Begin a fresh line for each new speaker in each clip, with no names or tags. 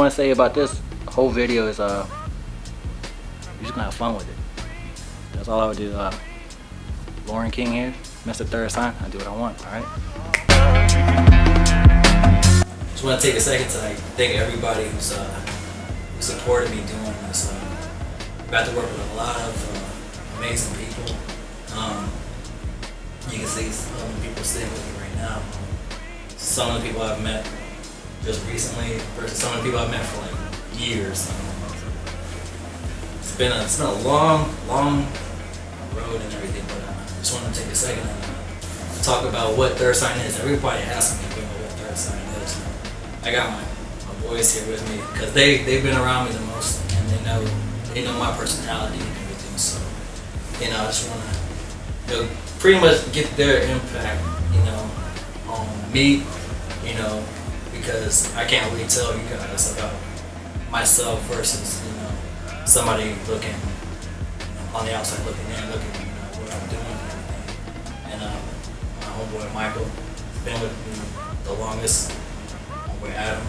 want to say about this whole video is you're just gonna have fun with it. That's all I would do. Loren King here, Mr. Third Sign. I do what I want. All right. Just want to take a second to thank everybody who's supported me doing this. Got to work with a lot of amazing people. You can see some of the people sitting with me right now. Some of the people I've met just recently versus some of the people I've met for like years. It's been a long road and everything, but I just want to take a second and talk about what Third Sign is. Everybody asks me what Third Sign is. I got my boys here with me because they've been around me the most and they know my personality and everything. So I just want to pretty much get their impact on me, because I can't really tell you guys about myself versus somebody looking on the outside looking in, looking what I'm doing and everything. And my homeboy Michael has been with me the longest. Homeboy Adam.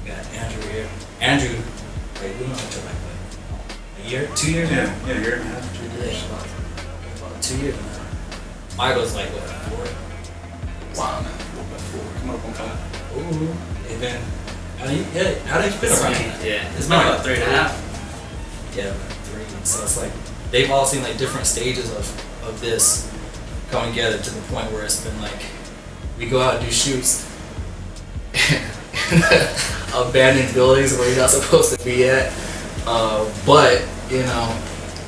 We got Andrew here. Andrew, we know each other like a year, 2 years now?
Yeah, a year and a half, 2 years.
Yeah, about 2 years now. Michael's like what, 4?
Wow, man. 4. Come up on 5.
Ooh, and then how long you been around?
Yeah, it's been about 3.5.
Yeah, 3. So it's like they've all seen like different stages of this coming together to the point where it's been like we go out and do shoots in abandoned buildings where you're not supposed to be at, but you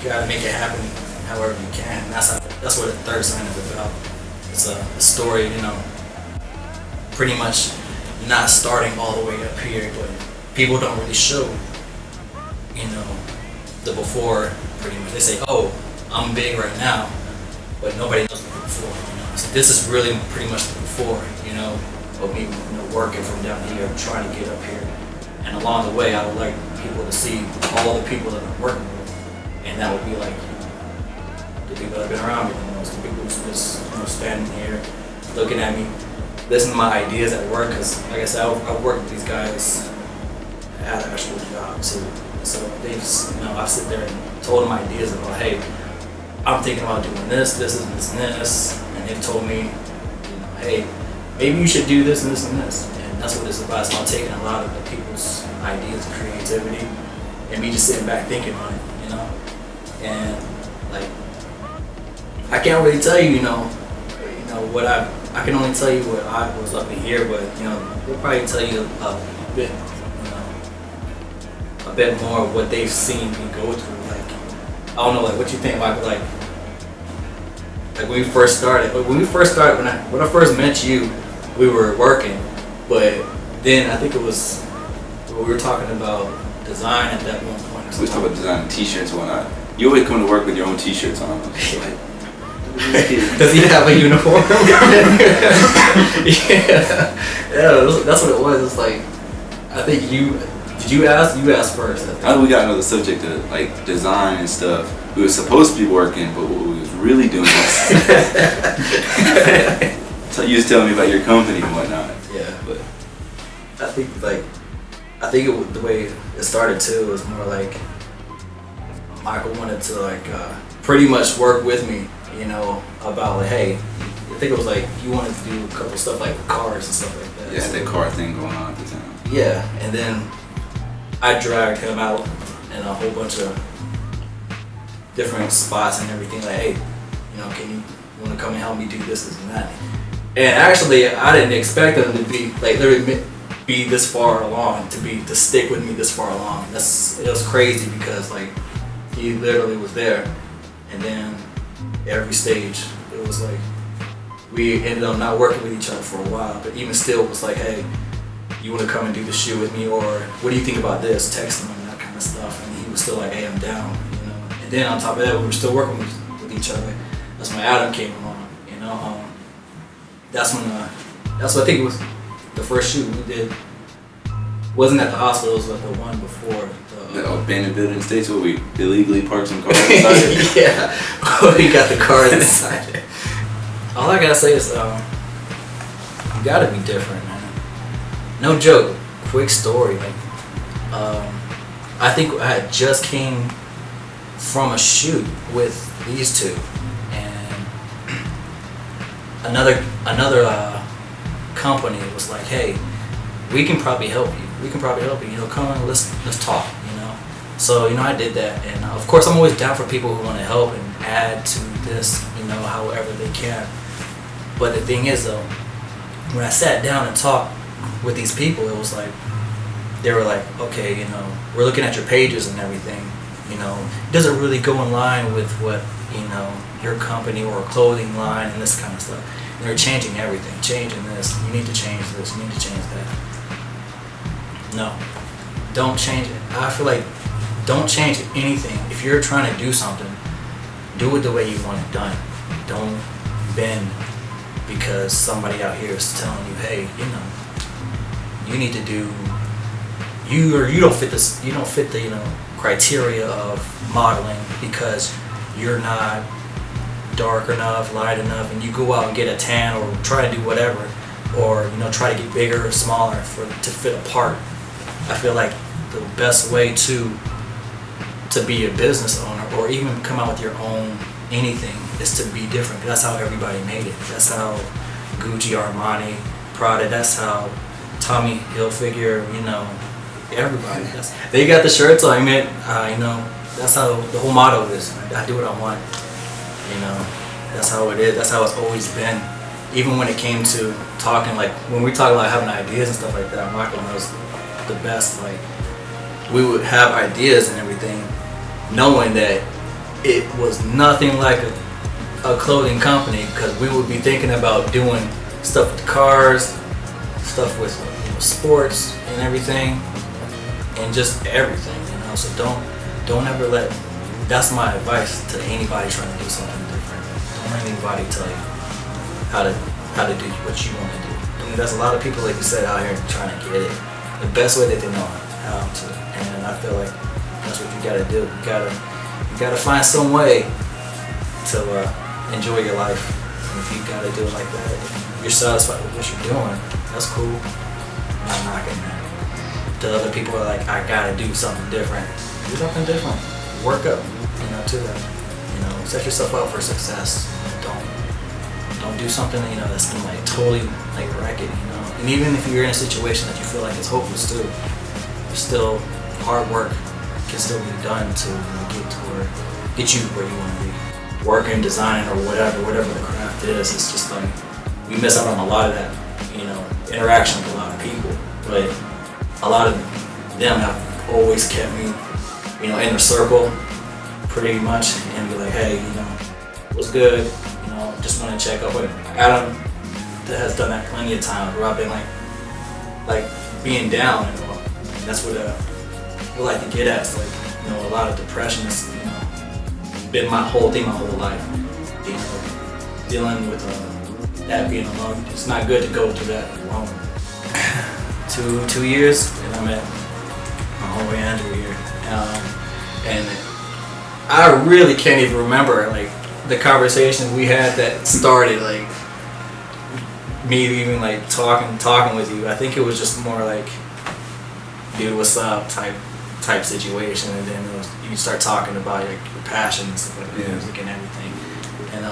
gotta make it happen however you can. And that's what the Third Sign is about. It's a story, pretty much not starting all the way up here, but people don't really show, the before. Pretty much, they say, "Oh, I'm big right now," but nobody knows the before. So this is really pretty much the before, of me, working from down here, trying to get up here. And along the way, I would like people to see all the people that I'm working with, and that would be like the people that have been around me, the people who's just standing here, looking at me, listening to my ideas at work. Because, like I said, I work with these guys at an actual job too. So they just, I sit there and told them ideas about, hey, I'm thinking about doing this, and this, and they've told me, hey, maybe you should do this and this and this. And that's what it's about. It's about taking a lot of the people's ideas and creativity and me just sitting back thinking on it, And like, I can't really tell you, what I can only tell you what I was up in here, but they'll probably tell you a bit more of what they've seen me go through. Like, I don't know, like what you think, Michael, like when we first started. But when I first met you, we were working, but then I think it was we were talking about design at that one point.
We was talking about designing t-shirts and whatnot. You always come to work with your own t-shirts on.
Does he have a uniform? yeah, that's what it was. It's like, I think did you ask? You asked first.
How did we got into the subject of like design and stuff? We were supposed to be working, but what we was really doing was so you was telling me about your company and whatnot.
Yeah, but I think the way it started too was more like Michael wanted to pretty much work with me, about like, hey, I think it was like you wanted to do a couple stuff like with cars and stuff like that.
Yeah, that car thing going on at the time.
Yeah, and then I dragged him out in a whole bunch of different spots and everything. Like, hey, can you want to come and help me do this and that? And actually, I didn't expect them to be like literally be this far along, to stick with me this far along. It was crazy because like he literally was there, and then every stage it was like we ended up not working with each other for a while, but even still it was like, hey, you want to come and do the shoot with me, or what do you think about this? Text him and that kind of stuff, and he was still like, hey, I'm down, And then on top of that, we were still working with each other. That's when Adam came along, That's what I think it was the first shoot we did. Wasn't at the hospital, it was like the one before.
The abandoned building states where we illegally parked some cars inside it.
Yeah, we got the cars inside it. All I gotta say is, you gotta be different, man. No joke. Quick story. Like I think I had just came from a shoot with these two, and another company was like, hey, we can probably help you. Come on, let's talk. So I did that, and of course I'm always down for people who want to help and add to this, however they can. But the thing is though, when I sat down and talked with these people, it was like they were like, okay, we're looking at your pages and everything. It doesn't really go in line with what your company or clothing line and this kind of stuff. And they're changing everything, changing this. You need to change this. You need to change that. No, don't change it. I feel like don't change anything. If you're trying to do something, do it the way you want it done. Don't bend because somebody out here is telling you, hey, you need to do. You don't fit this. You don't fit the criteria of modeling because you're not dark enough, light enough, and you go out and get a tan or try to do whatever, or try to get bigger or smaller to fit a part. I feel like the best way to be a business owner or even come out with your own anything is to be different. That's how everybody made it. That's how Gucci, Armani, Prada. That's how Tommy Hilfiger. Everybody. They got the shirts on. That's how the whole motto is. I do what I want. That's how it is. That's how it's always been. Even when it came to talking, like when we talk about having ideas and stuff like that, Michael knows the best. Like we would have ideas and everything, knowing that it was nothing like a clothing company, because we would be thinking about doing stuff with cars, stuff with sports and everything, and just everything. So don't ever let. That's my advice to anybody trying to do something different. Don't let anybody tell you how to do what you want to do. And there's a lot of people, like you said, out here trying to get it the best way that they know how to. And I feel like that's what you gotta do. You gotta find some way to enjoy your life. And if you gotta do it like that, if you're satisfied with what you're doing, that's cool. I'm not knocking that. The other people are like, I gotta do something different. Do something different. Work up, to that. Set yourself up for success. Don't do something that's gonna totally wreck it. And even if you're in a situation that you feel like it's hopeless too, still hard work can still be done to get you where you want to be. Working, designing, or whatever the craft is, it's just like we miss out on a lot of that, interaction with a lot of people. But a lot of them have always kept me, in their circle, pretty much, and be like, hey, what's good? Just want to check up with Adam. That has done that plenty of times where I've been like being down, and that's what I like to get at. It's like, a lot of depression has, been my whole thing my whole life. Dealing with that being alone. It's not good to go through that alone. 2 years, and I'm at my homeboy Andrew here, and I really can't even remember the conversation we had that started me even talking with you. I think it was just more like, dude, what's up type situation, and then you start talking about your passion and stuff like music and everything. And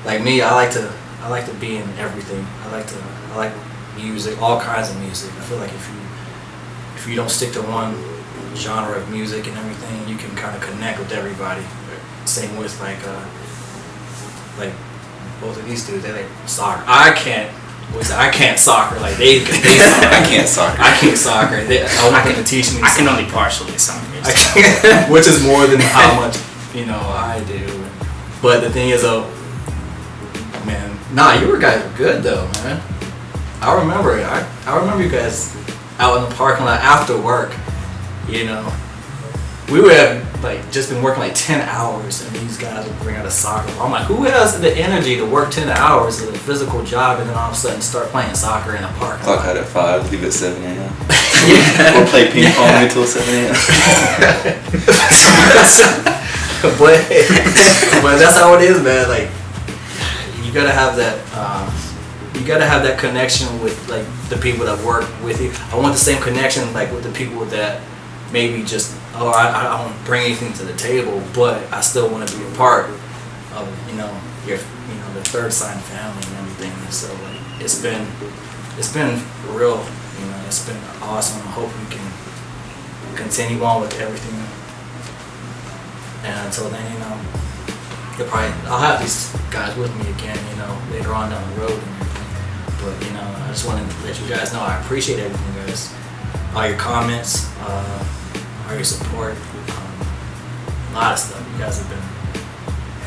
like me, I like to be in everything. I like music, all kinds of music. I feel like if you don't stick to one genre of music and everything, you can kind of connect with everybody. Same with both of these dudes. They like soccer. I can't soccer like they can.
I can't soccer.
I can't soccer. I want them to teach me.
I can only partially soccer.
Which is more than how much I do. But the thing is though, man, you guys were good though, man. I remember it. I remember you guys out in the parking lot after work. We would have just been working 10 hours, and these guys would bring out a soccer ball. I'm like, who has the energy to work 10 hours of a physical job and then all of a sudden start playing soccer in a park?
Clock out at 5, leave at 7 a.m. Or play ping pong until 7 a.m.
but that's how it is, man. You gotta have that you gotta have that connection with like the people that work with you. I want the same connection like with the people that maybe just I don't bring anything to the table, but I still want to be a part of the third sign family and everything. So like it's been real, it's been awesome. I hope we can continue on with everything. And until then, I'll have these guys with me again, later on down the road and everything. But, I just wanted to let you guys know I appreciate everything, guys. All your comments, all your support, a lot of stuff. You guys have been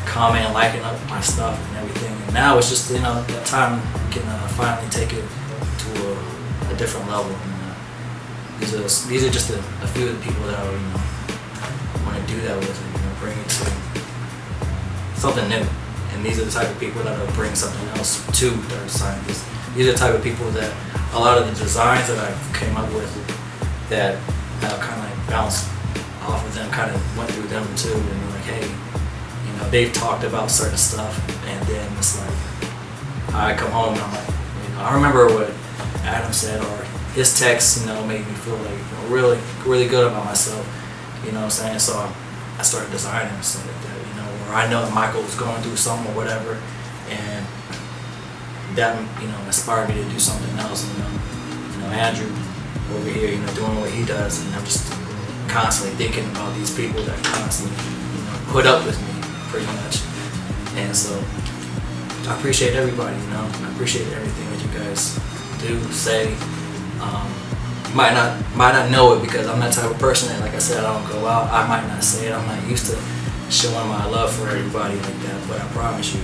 commenting, liking up my stuff and everything. And now it's just, that time we can finally take it to a different level. And, these are just a few of the people that I want to do that with, bring it to something new. And these are the type of people that will bring something else to third sign. These are the type of people that a lot of the designs that I came up with that kind of like bounced off of them, kind of went through them too, and they're like, hey, they've talked about certain stuff, and then it's like I come home and I'm like, I remember what Adam said, or his text, made me feel like really, really good about myself. You know what I'm saying? So I started designing and stuff like that. Or I know that Michael was going through something or whatever, and that inspired me to do something else. Andrew over here, doing what he does, and I'm just constantly thinking about these people that constantly put up with me, pretty much. And so I appreciate everybody. I appreciate everything that you guys do, say. You might not know it because I'm that type of person that, like I said, I don't go out. I might not say it. I'm not used to showing my love for everybody like that, but I promise you,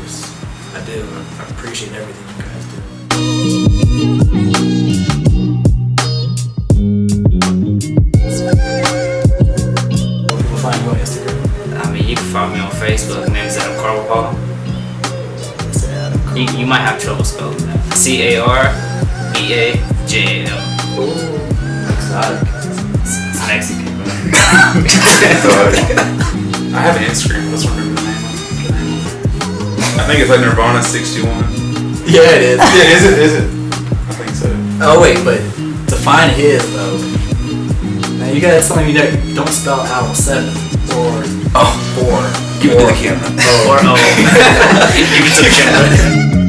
I do. I appreciate everything you guys do. Where people find you on Instagram?
You can follow me on Facebook. My name is Adam Carvajal. You might have trouble spelling that. CARBAJAL.
Ooh, exotic.
It's Mexican, bro.
I have an Instagram. Let's remember the name of it. I think it's like Nirvana 61.
Yeah, it is.
Yeah, is it? I think so.
Oh wait, but to find his though, man, you gotta tell me that you don't spell Owl 7 or 4.
Give it to the camera.
Or O. Give it to the camera.